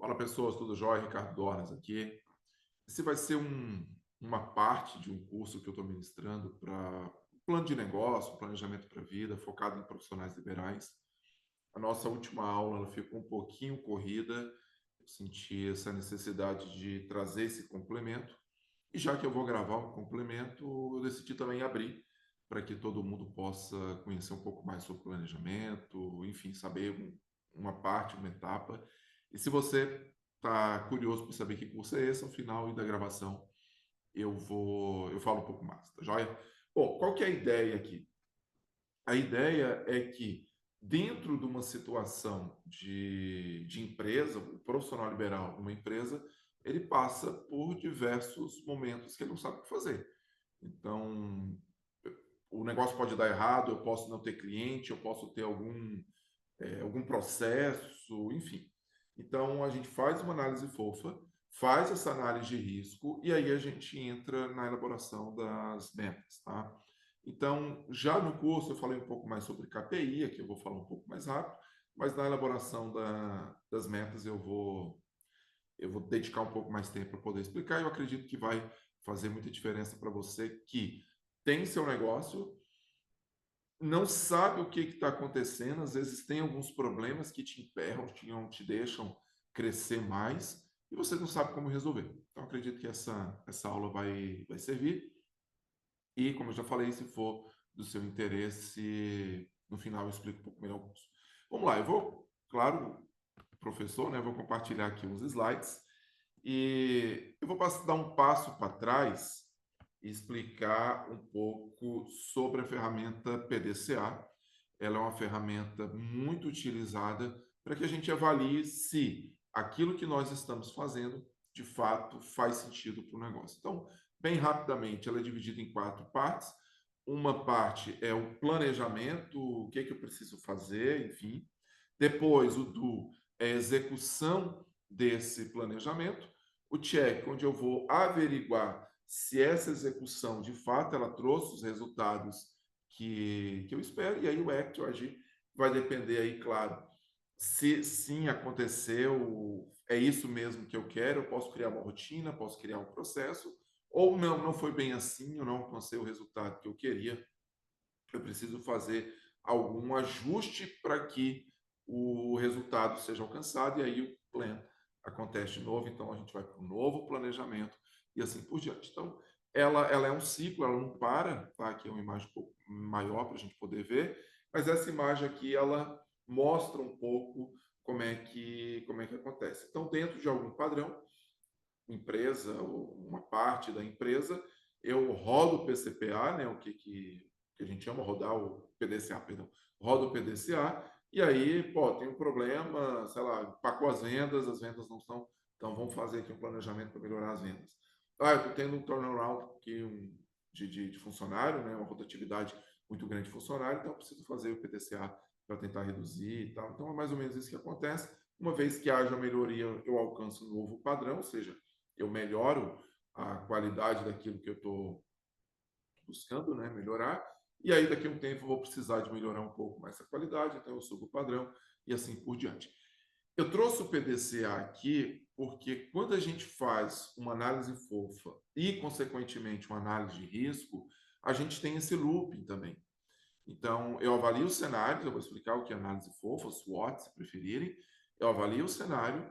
Fala pessoas, tudo jóia? Ricardo Dornas aqui. Esse vai ser uma parte de um curso que eu estou ministrando para plano de negócio, planejamento para a vida, focado em profissionais liberais. A nossa última aula ela ficou um pouquinho corrida, eu senti essa necessidade de trazer esse complemento. E já que eu vou gravar um complemento, eu decidi também abrir para que todo mundo possa conhecer um pouco mais sobre planejamento, enfim, saber uma parte, uma etapa. E se você está curioso para saber que curso é esse, ao final da gravação eu falo um pouco mais, tá joia? Bom, qual que é a ideia aqui? A ideia é que dentro de uma situação de empresa, o profissional liberal de uma empresa, ele passa por diversos momentos que ele não sabe o que fazer. Então, o negócio pode dar errado, eu posso não ter cliente, eu posso ter algum processo, enfim. Então, a gente faz uma análise fofa, faz essa análise de risco e aí a gente entra na elaboração das metas, tá? Então, já no curso eu falei um pouco mais sobre KPI, aqui eu vou falar um pouco mais rápido, mas na elaboração das metas eu vou dedicar um pouco mais tempo para poder explicar. Eu acredito que vai fazer muita diferença para você que tem seu negócio, não sabe o que está acontecendo, às vezes tem alguns problemas que te emperram, te deixam crescer mais e você não sabe como resolver. Então, acredito que essa aula vai servir e, como eu já falei, se for do seu interesse, no final eu explico um pouco melhor o curso. Vamos lá, eu vou, claro, professor, né, vou compartilhar aqui uns slides e eu vou dar um passo para trás e explicar um pouco sobre a ferramenta PDCA. Ela é uma ferramenta muito utilizada para que a gente avalie se aquilo que nós estamos fazendo de fato faz sentido para o negócio. Então, bem rapidamente, ela é dividida em 4 partes. Uma parte é o planejamento, o que eu preciso fazer, enfim. Depois, o do é a execução desse planejamento. O check, onde eu vou averiguar se essa execução, de fato, ela trouxe os resultados que eu espero. E aí o act, o agir, vai depender aí, claro, se sim aconteceu, é isso mesmo que eu quero, eu posso criar uma rotina, posso criar um processo, ou não foi bem assim, eu não alcancei o resultado que eu queria, eu preciso fazer algum ajuste para que o resultado seja alcançado, e aí o plan acontece de novo, então a gente vai para um novo planejamento e assim por diante. Então, ela é um ciclo, ela não para, tá? Aqui é uma imagem um pouco maior para a gente poder ver, mas essa imagem aqui, ela mostra um pouco como é que acontece. Então, dentro de algum padrão, empresa ou uma parte da empresa, eu rodo o PCPA, né, que a gente chama rodar o PDCA, perdão, rodo o PDCA, e aí, pô, tem um problema, sei lá, empacou as vendas não estão, então vamos fazer aqui um planejamento para melhorar as vendas. Ah, eu estou tendo um turnaround aqui, de funcionário, né, uma rotatividade muito grande de funcionário, então eu preciso fazer o PDCA para tentar reduzir e tal. Então é mais ou menos isso que acontece. Uma vez que haja melhoria, eu alcanço um novo padrão, ou seja, eu melhoro a qualidade daquilo que eu estou buscando, né, melhorar, e aí daqui a um tempo eu vou precisar de melhorar um pouco mais a qualidade, então eu subo o padrão e assim por diante. Eu trouxe o PDCA aqui porque quando a gente faz uma análise fofa e, consequentemente, uma análise de risco, a gente tem esse looping também. Então, eu avalio os cenários, eu vou explicar o que é análise fofa, SWOT, se preferirem. Eu avalio o cenário,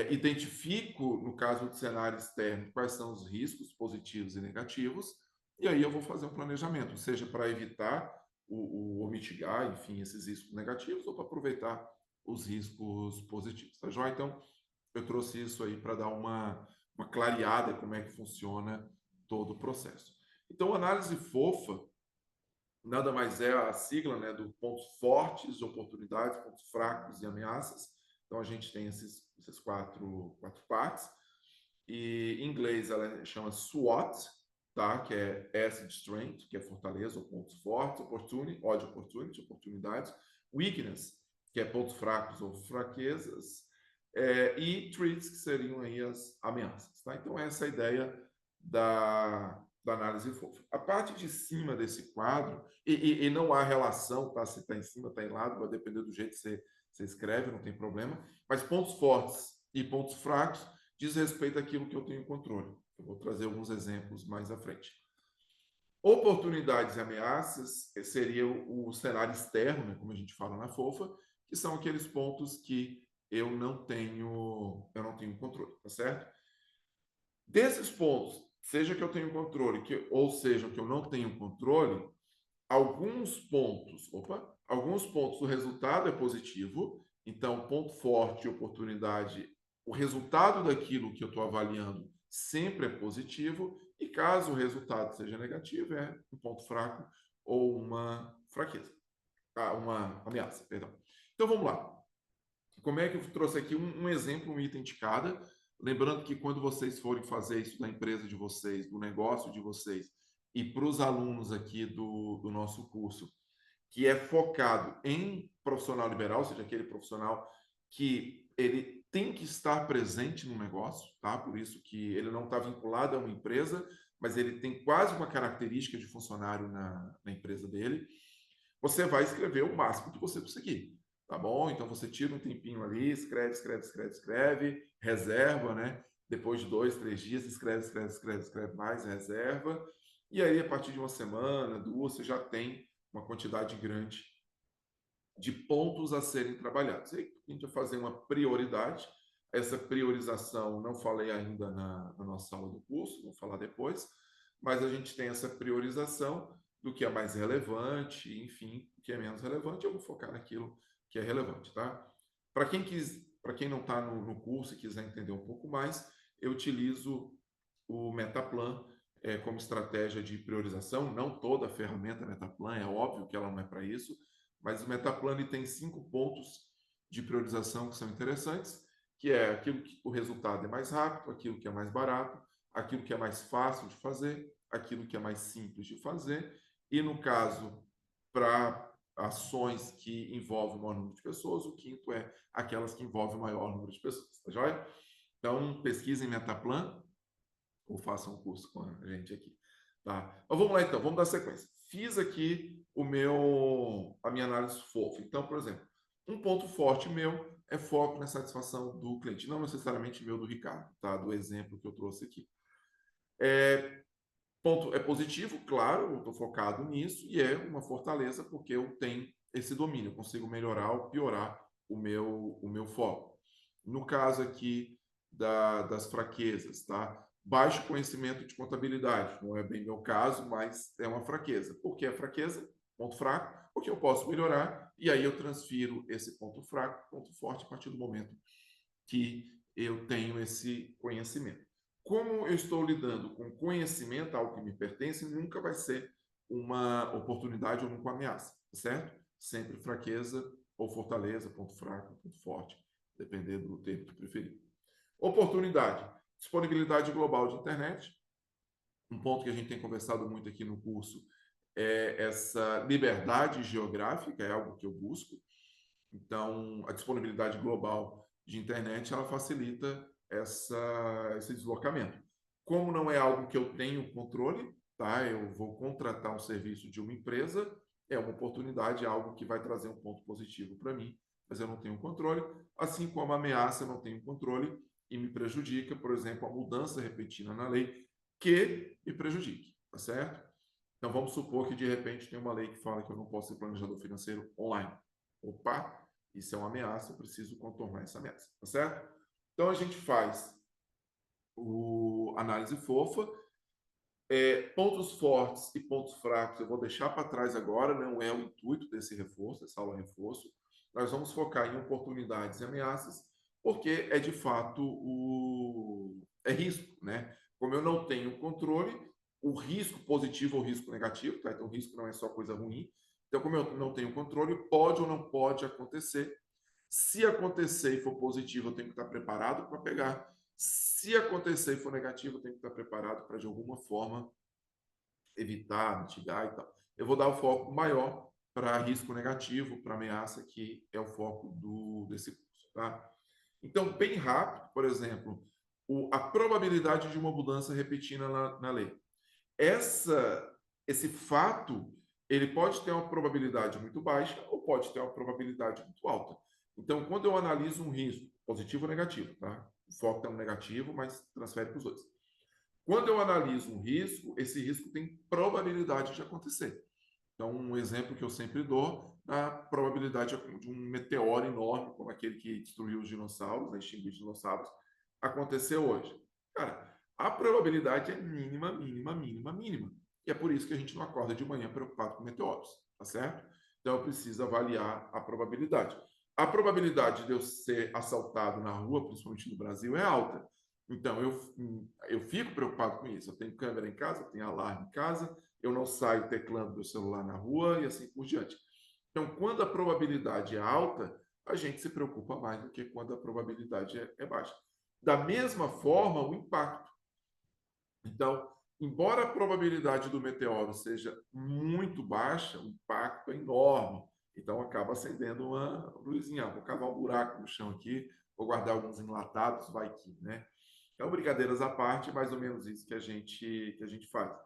identifico, no caso do cenário externo, quais são os riscos positivos e negativos, e aí eu vou fazer um planejamento, seja para evitar ou mitigar, enfim, esses riscos negativos, ou para aproveitar os riscos positivos. Tá joia? Então, eu trouxe isso aí para dar uma clareada como é que funciona todo o processo. Então, análise fofa nada mais é a sigla, né, do pontos fortes, oportunidades, pontos fracos e ameaças. Então a gente tem esses quatro partes. E em inglês ela chama SWOT, tá? Que é S de strength, que é fortaleza ou pontos fortes, oportunidades, weakness, que é pontos fracos ou fraquezas, e threats, que seriam aí as ameaças, tá? Então essa é a ideia da análise fofa. A parte de cima desse quadro, e não há relação, tá? Se está em cima, está em lado, vai depender do jeito que você escreve, não tem problema. Mas pontos fortes E pontos fracos diz respeito àquilo que eu tenho controle. Eu vou trazer alguns exemplos mais à frente. Oportunidades e ameaças seria o cenário externo, né, como a gente fala na FOFA, que são aqueles pontos que eu não tenho controle, tá certo? Desses pontos, seja que eu tenho controle, ou seja que eu não tenho controle, alguns pontos do resultado é positivo, então ponto forte, oportunidade, o resultado daquilo que eu estou avaliando sempre é positivo, e caso o resultado seja negativo, é um ponto fraco ou uma fraqueza, uma ameaça, perdão. Então vamos lá. Como é que eu trouxe aqui um exemplo, um item de cada? Lembrando que quando vocês forem fazer isso da empresa de vocês, do negócio de vocês, e para os alunos aqui do nosso curso, que é focado em profissional liberal, ou seja, aquele profissional que ele tem que estar presente no negócio, tá? Por isso que ele não está vinculado a uma empresa, mas ele tem quase uma característica de funcionário na empresa dele. Você vai escrever o máximo que você conseguir, tá bom? Então você tira um tempinho ali, escreve, reserva, né? Depois de 2, 3 dias, escreve mais, reserva. E aí, a partir de uma semana, 2, você já tem uma quantidade grande de pontos a serem trabalhados. E aí, a gente vai fazer uma prioridade. Essa priorização, não falei ainda na nossa aula do curso, vou falar depois, mas a gente tem essa priorização do que é mais relevante, enfim, o que é menos relevante, eu vou focar naquilo que é relevante, tá? Para quem não está no curso e quiser entender um pouco mais, eu utilizo o Metaplan como estratégia de priorização. Não toda a ferramenta Metaplan, é óbvio que ela não é para isso, mas o Metaplan tem 5 pontos de priorização que são interessantes, que é aquilo que o resultado é mais rápido, aquilo que é mais barato, aquilo que é mais fácil de fazer, aquilo que é mais simples de fazer, e no caso, para ações que envolvem o maior número de pessoas, o quinto é aquelas que envolvem o maior número de pessoas, tá joia? Então, pesquisem Metaplan, ou façam um curso com a gente aqui. Tá? Mas vamos lá então, vamos dar sequência. Fiz aqui a minha análise FOFO. Então, por exemplo, um ponto forte meu é foco na satisfação do cliente, não necessariamente meu do Ricardo, tá? Do exemplo que eu trouxe aqui. Ponto é positivo, claro, eu estou focado nisso, e é uma fortaleza porque eu tenho esse domínio, eu consigo melhorar ou piorar o meu foco. No caso aqui das fraquezas, tá? Baixo conhecimento de contabilidade, não é bem meu caso, mas é uma fraqueza. Por que a fraqueza? Ponto fraco, porque eu posso melhorar, e aí eu transfiro esse ponto fraco, ponto forte, a partir do momento que eu tenho esse conhecimento. Como eu estou lidando com conhecimento, algo que me pertence, nunca vai ser uma oportunidade ou nunca uma ameaça, certo? Sempre fraqueza ou fortaleza, ponto fraco, ponto forte, dependendo do termo que preferir. Oportunidade, disponibilidade global de internet. Um ponto que a gente tem conversado muito aqui no curso é essa liberdade geográfica, é algo que eu busco. Então, a disponibilidade global de internet, ela facilita esse deslocamento. Como não é algo que eu tenho controle, tá? Eu vou contratar um serviço de uma empresa, é uma oportunidade, é algo que vai trazer um ponto positivo para mim, mas eu não tenho controle. Assim como a ameaça, eu não tenho controle e me prejudica, por exemplo, a mudança repentina na lei, que me prejudique, tá certo? Então, vamos supor que de repente tem uma lei que fala que eu não posso ser planejador financeiro online. Opa, isso é uma ameaça, eu preciso contornar essa ameaça, tá certo? Então, a gente faz o análise fofa, pontos fortes e pontos fracos eu vou deixar para trás agora, não é o intuito desse reforço, dessa aula reforço. Nós vamos focar em oportunidades e ameaças, porque é de fato é risco, né? Como eu não tenho controle, o risco positivo ou risco negativo, tá? Então, o risco não é só coisa ruim. Então, como eu não tenho controle, pode ou não pode acontecer. Se acontecer e for positivo, eu tenho que estar preparado para pegar. Se acontecer e for negativo, eu tenho que estar preparado para, de alguma forma, evitar, mitigar e tal. Eu vou dar o foco maior para risco negativo, para ameaça, que é o foco desse curso. Tá? Então, bem rápido, por exemplo, a probabilidade de uma mudança repetida na lei. Esse fato, ele pode ter uma probabilidade muito baixa ou pode ter uma probabilidade muito alta. Então, quando eu analiso um risco, positivo ou negativo, tá? o foco está no negativo, mas transfere para os dois. Quando eu analiso um risco, esse risco tem probabilidade de acontecer. Então, um exemplo que eu sempre dou, a probabilidade de um meteoro enorme, como aquele que destruiu os dinossauros, né, extinguiu os dinossauros, acontecer hoje. Cara, a probabilidade é mínima, mínima, mínima, mínima. E é por isso que a gente não acorda de manhã preocupado com meteoros, tá certo? Então, eu preciso avaliar a probabilidade. A probabilidade de eu ser assaltado na rua, principalmente no Brasil, é alta. Então, eu fico preocupado com isso. Eu tenho câmera em casa, eu tenho alarme em casa, eu não saio teclando meu celular na rua e assim por diante. Então, quando a probabilidade é alta, a gente se preocupa mais do que quando a probabilidade é baixa. Da mesma forma, o impacto. Então, embora a probabilidade do meteoro seja muito baixa, o impacto é enorme. Então, acaba acendendo uma luzinha. Vou cavar um buraco no chão aqui, vou guardar alguns enlatados, vai que, né? Então, brincadeiras à parte, mais ou menos isso que a gente faz.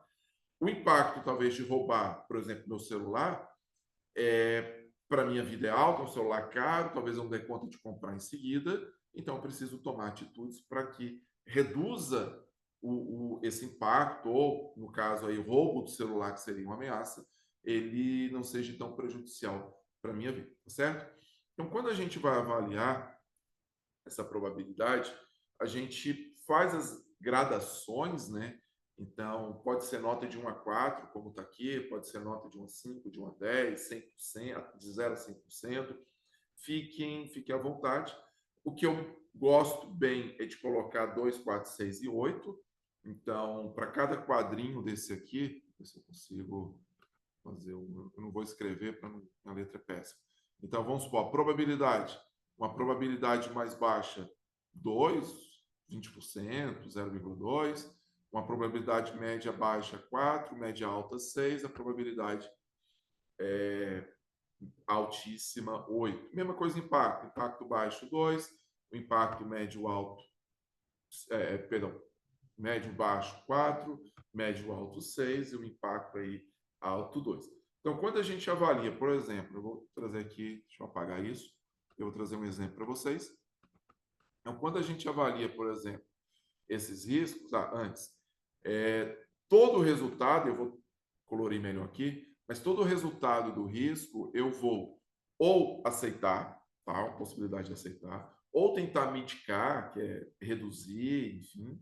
O impacto, talvez, de roubar, por exemplo, meu celular, para a minha vida é alto, é um celular caro, talvez eu não dê conta de comprar em seguida, então eu preciso tomar atitudes para que reduza esse impacto, ou, no caso aí, o roubo do celular, que seria uma ameaça, ele não seja tão prejudicial para a minha vida, tá certo? Então, quando a gente vai avaliar essa probabilidade, a gente faz as gradações, né? Então, pode ser nota de 1 a 4, como está aqui, pode ser nota de 1 a 5, de 1 a 10, 100%, de 0 a 100%. Fiquem à vontade. O que eu gosto bem é de colocar 2, 4, 6 e 8. Então, para cada quadrinho desse aqui, ver se eu consigo fazer, eu não vou escrever para a letra é péssima. Então, vamos supor, a probabilidade, uma probabilidade mais baixa, 2, 20%, 0,2, uma probabilidade média baixa, 4, média alta, 6, a probabilidade altíssima, 8. Mesma coisa impacto, impacto baixo, 2, o impacto médio alto, perdão, médio baixo, 4, médio alto, 6, e o impacto aí alto, 2. Então, quando a gente avalia, por exemplo, eu vou trazer aqui, deixa eu apagar isso, eu vou trazer um exemplo para vocês. Então, quando a gente avalia, por exemplo, esses riscos, antes, todo o resultado, eu vou colorir melhor aqui, mas todo o resultado do risco eu vou ou aceitar, tá? Uma possibilidade de aceitar, ou tentar mitigar, que é reduzir, enfim,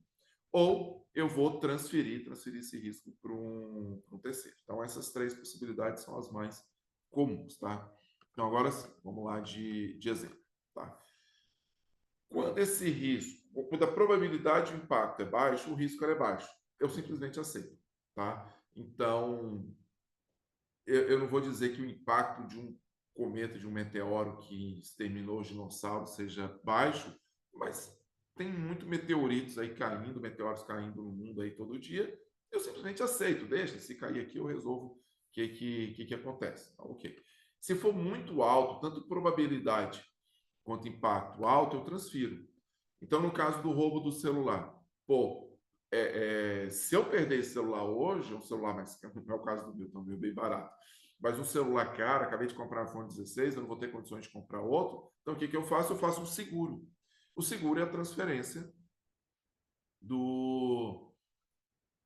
ou eu vou transferir esse risco para um terceiro. Então, essas três possibilidades são as mais comuns, tá? Então, agora sim, vamos lá de exemplo, tá? Quando esse risco, quando a probabilidade de impacto é baixo, o risco é baixo. Eu simplesmente aceito, tá? Então, eu não vou dizer que o impacto de um cometa, de um meteoro que exterminou os dinossauros seja baixo, mas tem muito meteoritos aí caindo, meteoros caindo no mundo aí todo dia. Eu simplesmente aceito, deixa, se cair aqui eu resolvo o que acontece. Então, ok. Se for muito alto, tanto probabilidade quanto impacto alto, eu transfiro. Então, no caso do roubo do celular, pô, se eu perder esse celular hoje, um celular mais caro, não é o caso do meu, também é bem barato, mas um celular caro, acabei de comprar um iPhone 16, eu não vou ter condições de comprar outro, então o que eu faço? Eu faço um seguro. O seguro é a transferência do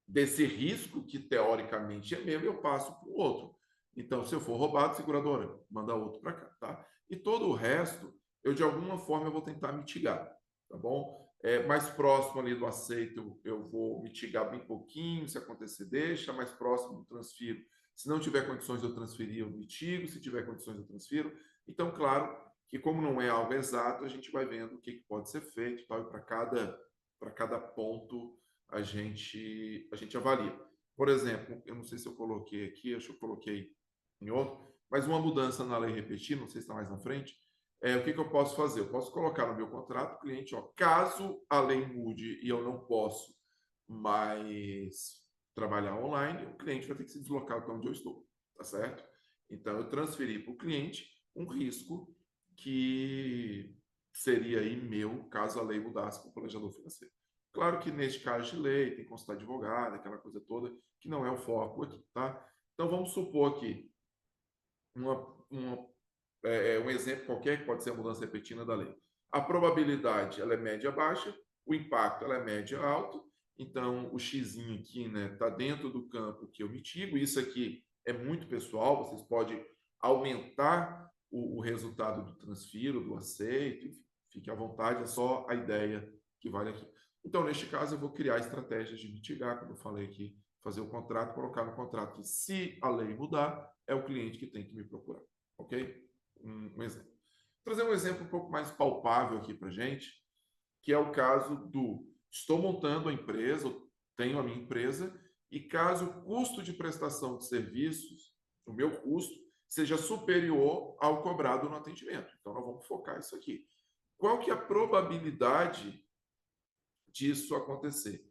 desse risco que teoricamente é meu, eu passo para o outro. Então, se eu for roubado, seguradora, manda outro para cá, tá? E todo o resto, eu de alguma forma eu vou tentar mitigar, tá bom? Mais próximo ali do aceito, eu vou mitigar bem pouquinho, se acontecer, deixa, mais próximo eu transfiro. Se não tiver condições de eu transferir, eu mitigo, se tiver condições eu transfiro. Então, claro que como não é algo exato, a gente vai vendo o que pode ser feito, tal, e para cada ponto a gente avalia. Por exemplo, eu não sei se eu coloquei aqui, acho que eu coloquei em outro, mas uma mudança na lei repetir, não sei se está mais na frente, o que eu posso fazer? Eu posso colocar no meu contrato, cliente, caso a lei mude e eu não posso mais trabalhar online, o cliente vai ter que se deslocar para onde eu estou, tá certo? Então, eu transferi para o cliente um risco que seria aí meu, caso a lei mudasse para o planejador financeiro. Claro que neste caso de lei, tem que consultar advogado, aquela coisa toda, que não é o foco aqui, tá? Então, vamos supor que um exemplo qualquer, que pode ser a mudança repentina da lei. A probabilidade ela é média-baixa, o impacto ela é média-alto, então o x aqui, né, está dentro do campo que eu mitigo. Isso aqui é muito pessoal, vocês podem aumentar o resultado do transfiro, do aceito, enfim, fique à vontade, é só a ideia que vale aqui. Então, neste caso, eu vou criar estratégias de mitigar, como eu falei aqui, fazer o contrato, colocar no contrato que, se a lei mudar, é o cliente que tem que me procurar. Ok? Um exemplo. Vou trazer um exemplo um pouco mais palpável aqui para gente, que é o caso do: estou montando a empresa, eu tenho a minha empresa, e caso o custo de prestação de serviços, o meu custo, seja superior ao cobrado no atendimento. Então, nós vamos focar isso aqui. Qual que é a probabilidade disso acontecer?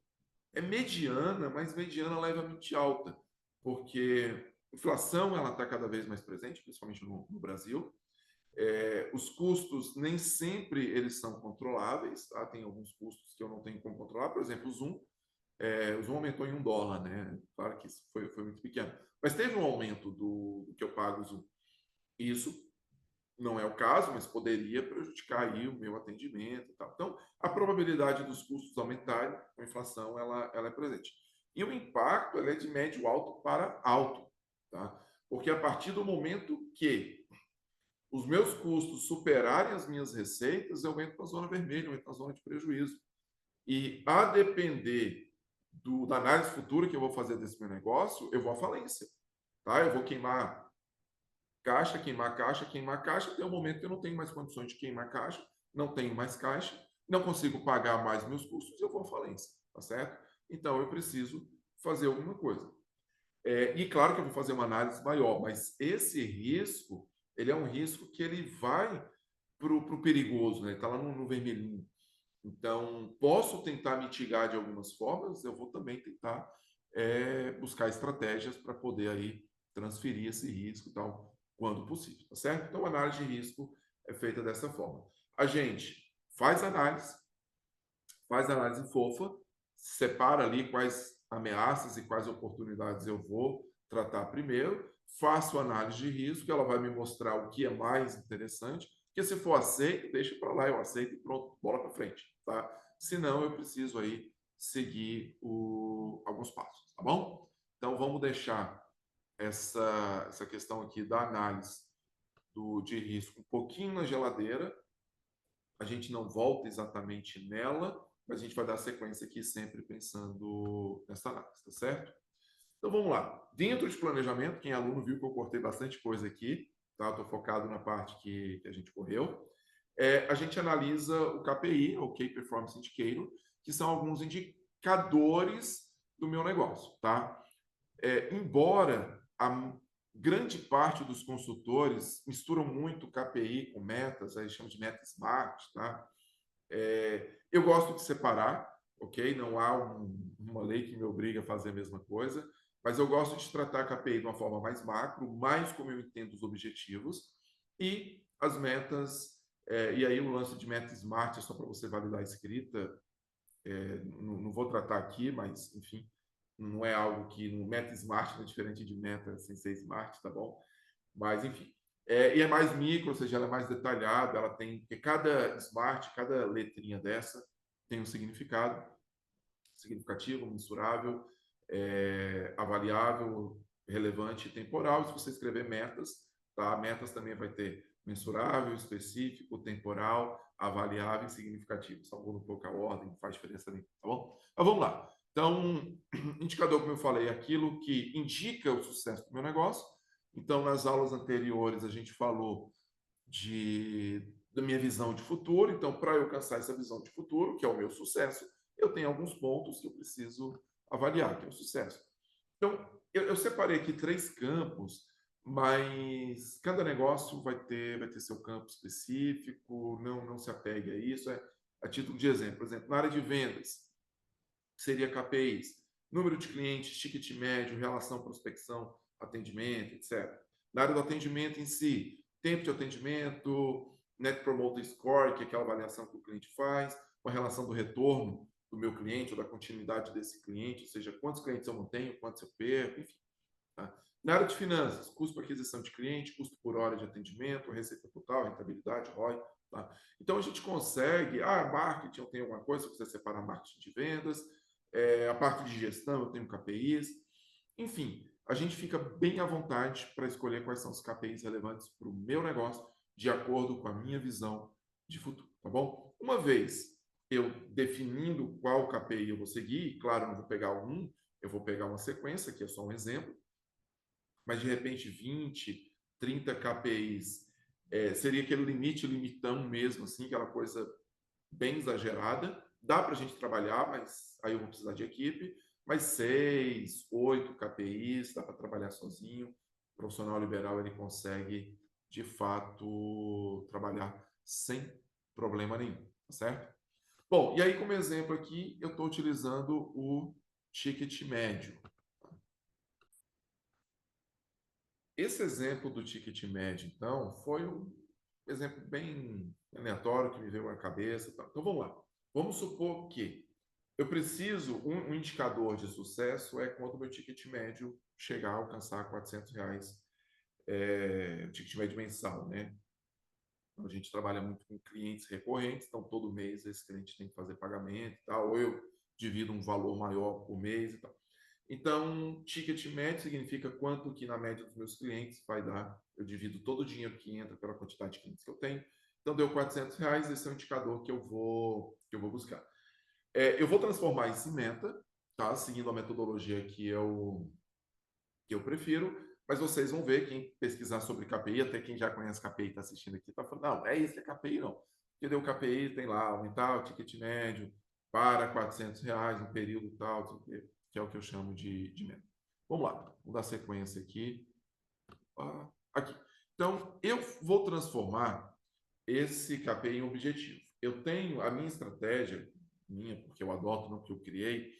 É mediana, mas mediana levemente alta, porque a inflação ela está cada vez mais presente, principalmente no Brasil. Os custos nem sempre eles são controláveis, tá? Tem alguns custos que eu não tenho como controlar, por exemplo, o Zoom aumentou em $1, né? Claro que isso foi muito pequeno, mas teve um aumento do que eu pago o Zoom. Isso não é o caso, mas poderia prejudicar aí o meu atendimento e tal. Então, a probabilidade dos custos aumentarem com a inflação, ela é presente. E o impacto é de médio alto para alto, tá? Porque a partir do momento que os meus custos superarem as minhas receitas, eu entro na zona vermelha, eu entro na zona de prejuízo. E a depender da análise futura que eu vou fazer desse meu negócio, eu vou à falência. Tá? Eu vou queimar caixa, queimar caixa, queimar caixa. Tem um momento que eu não tenho mais condições de queimar caixa, não tenho mais caixa, não consigo pagar mais meus custos, eu vou à falência. Tá certo? Então eu preciso fazer alguma coisa. E claro que eu vou fazer uma análise maior, mas esse risco, ele é um risco que ele vai para o perigoso, né? Ele está lá no vermelhinho. Então, posso tentar mitigar de algumas formas, eu vou também tentar buscar estratégias para poder aí transferir esse risco e tal, quando possível, tá certo? Então, a análise de risco é feita dessa forma. A gente faz análise fofa, separa ali quais ameaças e quais oportunidades eu vou tratar primeiro, faço análise de risco, ela vai me mostrar o que é mais interessante, porque se for aceito, deixa para lá, eu aceito e pronto, bola para frente, tá? Senão eu preciso aí seguir alguns passos, tá bom? Então vamos deixar essa questão aqui da análise de risco um pouquinho na geladeira, a gente não volta exatamente nela, mas a gente vai dar sequência aqui sempre pensando nessa análise, tá certo? Então vamos lá. Dentro de planejamento, quem é aluno viu que eu cortei bastante coisa aqui, tá? Estou focado na parte que a gente correu. A gente analisa o KPI, o Key Performance Indicator, que são alguns indicadores do meu negócio, tá? Embora a grande parte dos consultores misturam muito KPI com metas, aí chamam de meta SMART, tá? Eu gosto de separar, ok? Não há uma lei que me obriga a fazer a mesma coisa, mas eu gosto de tratar a KPI de uma forma mais macro, mais como eu entendo os objetivos, e as metas, e aí o lance de meta SMART é só para você validar a escrita, não vou tratar aqui, mas enfim, não é algo que no meta SMART é diferente de meta sem ser SMART, tá bom? Mas enfim, e é mais micro, ou seja, ela é mais detalhada, ela tem, porque cada smart, cada letrinha dessa tem um significado, significativo, mensurável, avaliável, relevante e temporal. E se você escrever metas, tá? Metas também vai ter mensurável, específico, temporal, avaliável e significativo. Só muda um pouco a ordem, não faz diferença nenhuma, tá bom? Mas vamos lá. Então, indicador, como eu falei, é aquilo que indica o sucesso do meu negócio. Então, nas aulas anteriores, a gente falou da minha visão de futuro. Então, para eu alcançar essa visão de futuro, que é o meu sucesso, eu tenho alguns pontos que eu preciso avaliar, que é o sucesso. Então, eu separei aqui 3 campos, mas cada negócio vai ter seu campo específico, não se apegue a isso. A título de exemplo, por exemplo, na área de vendas, seria KPIs, número de clientes, ticket médio, relação prospecção, atendimento, etc. Na área do atendimento em si, tempo de atendimento, Net Promoter Score, que é aquela avaliação que o cliente faz, com a relação do retorno do meu cliente ou da continuidade desse cliente, ou seja, quantos clientes eu mantenho, quantos eu perco, enfim. Tá? Na área de finanças, custo por aquisição de cliente, custo por hora de atendimento, receita total, rentabilidade, ROI, Tá? Então, a gente consegue, marketing, eu tenho alguma coisa, se você separar marketing de vendas, a parte de gestão, eu tenho KPIs, enfim, a gente fica bem à vontade para escolher quais são os KPIs relevantes para o meu negócio, de acordo com a minha visão de futuro, tá bom? Uma vez eu definindo qual KPI eu vou seguir, claro, eu não vou pegar um, eu vou pegar uma sequência, que é só um exemplo, mas de repente 20, 30 KPIs seria aquele limite, limitão mesmo, assim, aquela coisa bem exagerada. Dá para a gente trabalhar, mas aí eu vou precisar de equipe. Mas 6, 8 KPIs, dá para trabalhar sozinho. O profissional liberal ele consegue, de fato, trabalhar sem problema nenhum, tá certo? Bom, e aí como exemplo aqui, eu estou utilizando o ticket médio. Esse exemplo do ticket médio, então, foi um exemplo bem aleatório que me veio à cabeça. Então, vamos lá. Vamos supor que eu preciso, um indicador de sucesso é quando o meu ticket médio chegar a alcançar R$ 400, ticket médio mensal, né? Então, a gente trabalha muito com clientes recorrentes, então todo mês esse cliente tem que fazer pagamento e tal, ou eu divido um valor maior por mês e tal. Então, ticket médio significa quanto que na média dos meus clientes vai dar. Eu divido todo o dinheiro que entra pela quantidade de clientes que eu tenho. Então, deu R$ 400, esse é o indicador que eu vou buscar. Eu vou transformar isso em meta, tá? Seguindo a metodologia que eu prefiro, mas vocês vão ver, quem pesquisar sobre KPI, até quem já conhece KPI está assistindo aqui, está falando, não, é isso que é KPI, não. Porque deu KPI, tem lá, aumentar o ticket médio para R$ 400 no período tal, que é o que eu chamo de meta. Vamos lá, vamos dar sequência aqui. Aqui. Então, eu vou transformar esse KPI em objetivo. Eu tenho a minha estratégia, porque eu adoto, não que eu criei,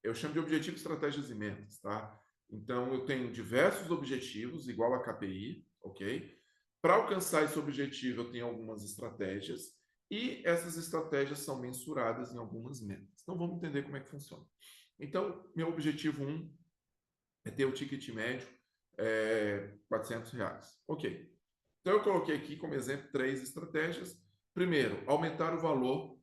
eu chamo de objetivos, estratégias e metas, tá? Então, eu tenho diversos objetivos, igual a KPI, ok? Para alcançar esse objetivo, eu tenho algumas estratégias e essas estratégias são mensuradas em algumas metas. Então, vamos entender como é que funciona. Então, meu objetivo 1 é ter o ticket médio R$ 400. Ok. Então, eu coloquei aqui como exemplo 3 estratégias. Primeiro, aumentar o valor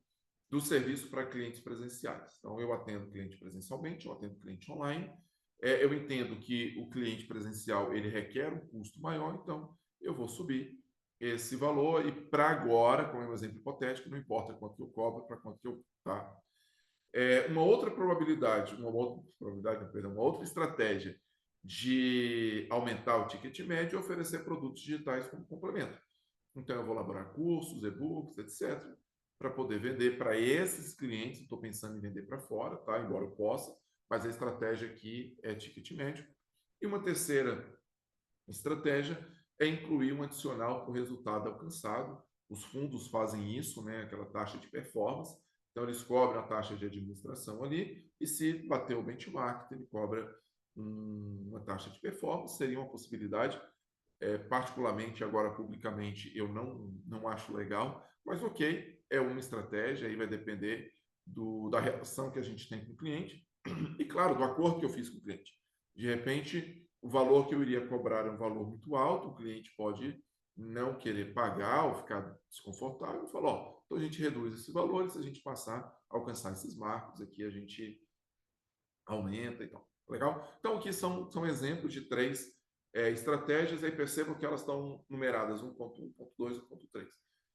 do serviço para clientes presenciais. Então, eu atendo cliente presencialmente, eu atendo cliente online. Eu entendo que o cliente presencial ele requer um custo maior, então eu vou subir esse valor e para agora, como é um exemplo hipotético, não importa quanto eu cobro, para quanto eu tá. Uma outra estratégia de aumentar o ticket médio é oferecer produtos digitais como complemento. Então, eu vou elaborar cursos, e-books, etc., para poder vender para esses clientes. Estou pensando em vender para fora, tá? Embora eu possa, mas a estratégia aqui é ticket médio. E uma terceira estratégia é incluir um adicional para o resultado alcançado. Os fundos fazem isso, né? Aquela taxa de performance. Então, eles cobram a taxa de administração ali, e se bater o benchmark, ele cobra uma taxa de performance. Seria uma possibilidade. Particularmente agora publicamente eu não acho legal, mas ok, é uma estratégia, aí vai depender da relação que a gente tem com o cliente e, claro, do acordo que eu fiz com o cliente. De repente, o valor que eu iria cobrar é um valor muito alto, o cliente pode não querer pagar ou ficar desconfortável. Eu falo, ó, então a gente reduz esse valor e se a gente passar a alcançar esses marcos aqui, a gente aumenta e tal. Legal? Então, aqui são exemplos de 3 estratégias, aí percebam que elas estão numeradas 1.1, 1.2 e 1.3.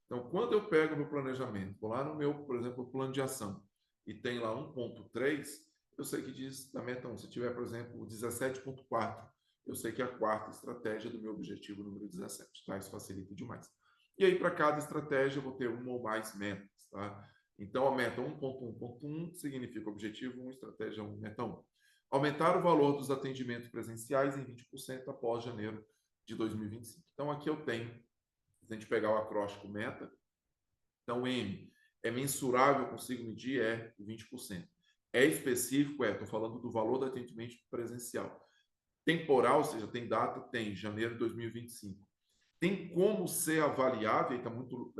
Então, quando eu pego o meu planejamento, vou lá no meu, por exemplo, plano de ação, e tem lá 1.3, eu sei que diz da meta 1. Se tiver, por exemplo, 17.4, eu sei que é a quarta estratégia do meu objetivo número 17. Tá? Isso facilita demais. E aí, para cada estratégia, eu vou ter uma ou mais metas. Tá? Então, a meta 1.1.1 significa objetivo 1, estratégia 1, meta 1. Aumentar o valor dos atendimentos presenciais em 20% após janeiro de 2025. Então, aqui eu tenho, se a gente pegar o acróstico meta, então M é mensurável, consigo medir, é 20%. É específico, estou falando do valor do atendimento presencial. Temporal, ou seja, tem data, tem, janeiro de 2025. Tem como ser avaliável, está muito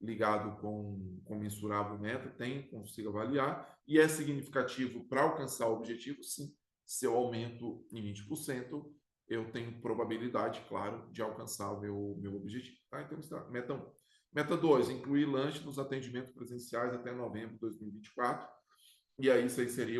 ligado com mensurável meta, tem, consigo avaliar, e é significativo para alcançar o objetivo, sim. Se eu aumento em 20%, eu tenho probabilidade, claro, de alcançar o meu objetivo. Tá? Então, meta 1. Meta 2, incluir lanche nos atendimentos presenciais até novembro de 2024. E aí isso aí seria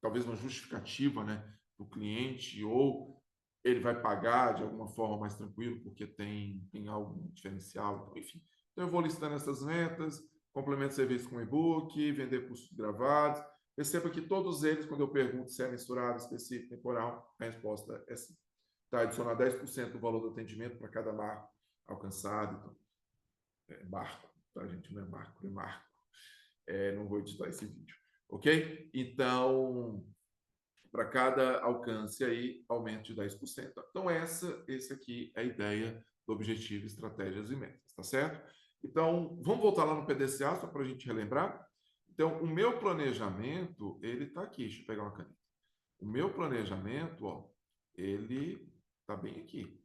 talvez uma justificativa, né, do cliente, ou ele vai pagar de alguma forma mais tranquilo porque tem algo diferencial, então, enfim. Então eu vou listando essas metas, complemento serviço com e-book, vender cursos gravados. Perceba que todos eles, quando eu pergunto se é mensurado, específico, temporal, a resposta é sim. Tá, adicionar 10% do valor do atendimento para cada marco alcançado. Então, marco, tá, gente? Não é marco, é marco. Não vou editar esse vídeo, ok? Então, para cada alcance aí, aumento de 10%. Então, esse aqui é a ideia do objetivo, estratégias e metas, tá certo? Então, vamos voltar lá no PDCA, só para a gente relembrar. Então, o meu planejamento, ele está aqui. Deixa eu pegar uma caneta. O meu planejamento, ó, ele está bem aqui.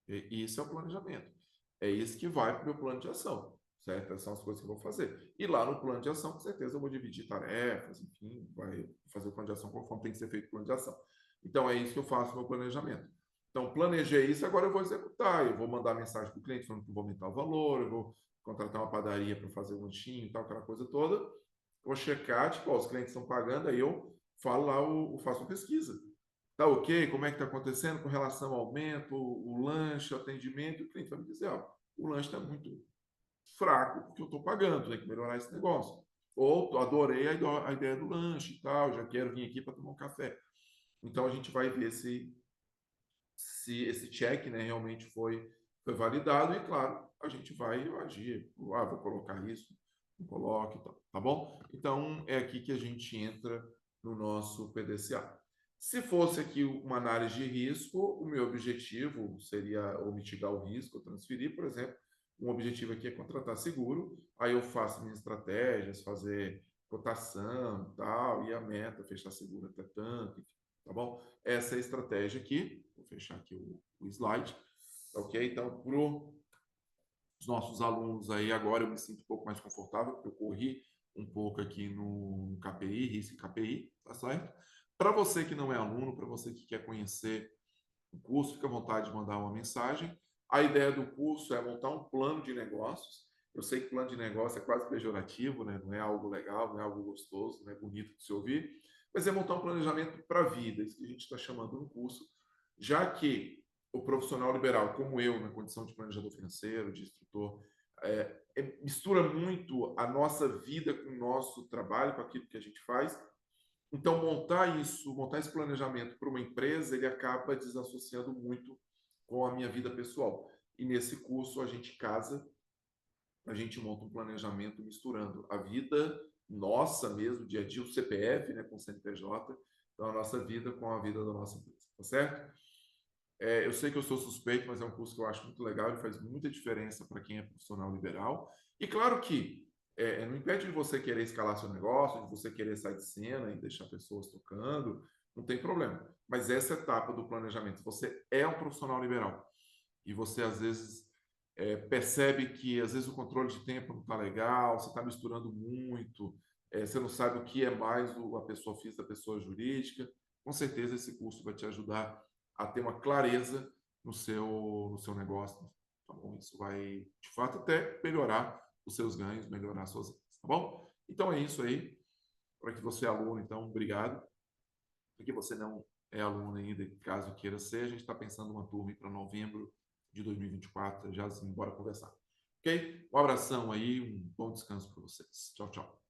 E isso é o planejamento. É isso que vai para o meu plano de ação, certo? Essas são as coisas que eu vou fazer. E lá no plano de ação, com certeza, eu vou dividir tarefas, enfim, vai fazer o plano de ação conforme tem que ser feito o plano de ação. Então, é isso que eu faço no meu planejamento. Então, planejei isso, agora eu vou executar. Eu vou mandar mensagem para o cliente falando que vou aumentar o valor, eu vou contratar uma padaria para fazer um lanchinho e tal, aquela coisa toda. Eu vou checar, tipo, ó, os clientes estão pagando, aí eu falo lá, eu faço uma pesquisa. Tá ok? Como é que está acontecendo com relação ao aumento, o lanche, o atendimento? E o cliente vai me dizer, ó, o lanche está muito fraco porque eu estou pagando, tem que melhorar esse negócio. Ou adorei a ideia do lanche e tal, já quero vir aqui para tomar um café. Então a gente vai ver se esse check, né, realmente foi validado e, claro, a gente vai agir. Vou colocar isso, não coloque, tá bom? Então é aqui que a gente entra no nosso PDCA. Se fosse aqui uma análise de risco, o meu objetivo seria ou mitigar o risco, ou transferir, por exemplo, um objetivo aqui é contratar seguro, aí eu faço minhas estratégias, fazer cotação, tal, e a meta, fechar seguro até tanto, enfim, tá bom? Essa é a estratégia aqui, vou fechar aqui o slide, ok? Então, para os nossos alunos aí, agora eu me sinto um pouco mais confortável, porque eu corri um pouco aqui no KPI, risco e KPI, tá certo? Para você que não é aluno, para você que quer conhecer o curso, fica à vontade de mandar uma mensagem. A ideia do curso é montar um plano de negócios. Eu sei que plano de negócio é quase pejorativo, né? Não é algo legal, não é algo gostoso, não é bonito de se ouvir, mas é montar um planejamento para a vida, isso que a gente está chamando no curso, já que o profissional liberal, como eu, na condição de planejador financeiro, de instrutor, mistura muito a nossa vida com o nosso trabalho, com aquilo que a gente faz. Então, montar esse planejamento para uma empresa, ele acaba desassociando muito com a minha vida pessoal. E nesse curso a gente casa, a gente monta um planejamento misturando a vida nossa mesmo, dia a dia, o CPF, né, com o CNPJ, então a nossa vida com a vida da nossa empresa, tá certo? Eu sei que eu sou suspeito, mas é um curso que eu acho muito legal, ele faz muita diferença para quem é profissional liberal. E claro que não impede de você querer escalar seu negócio, de você querer sair de cena e deixar pessoas tocando, não tem problema. Mas essa etapa do planejamento, se você é um profissional liberal e você às vezes percebe que às vezes o controle de tempo não está legal, você está misturando muito, você não sabe o que é mais a pessoa física da pessoa jurídica, com certeza esse curso vai te ajudar a ter uma clareza no seu negócio, tá bom? Isso vai, de fato, até melhorar os seus ganhos, melhorar suas vendas, tá bom? Então é isso aí, para que você é aluno, então, obrigado. Para que você não é aluno ainda, caso queira ser, a gente está pensando uma turma para novembro de 2024, já assim, bora conversar. Ok? Um abração aí, um bom descanso para vocês. Tchau, tchau.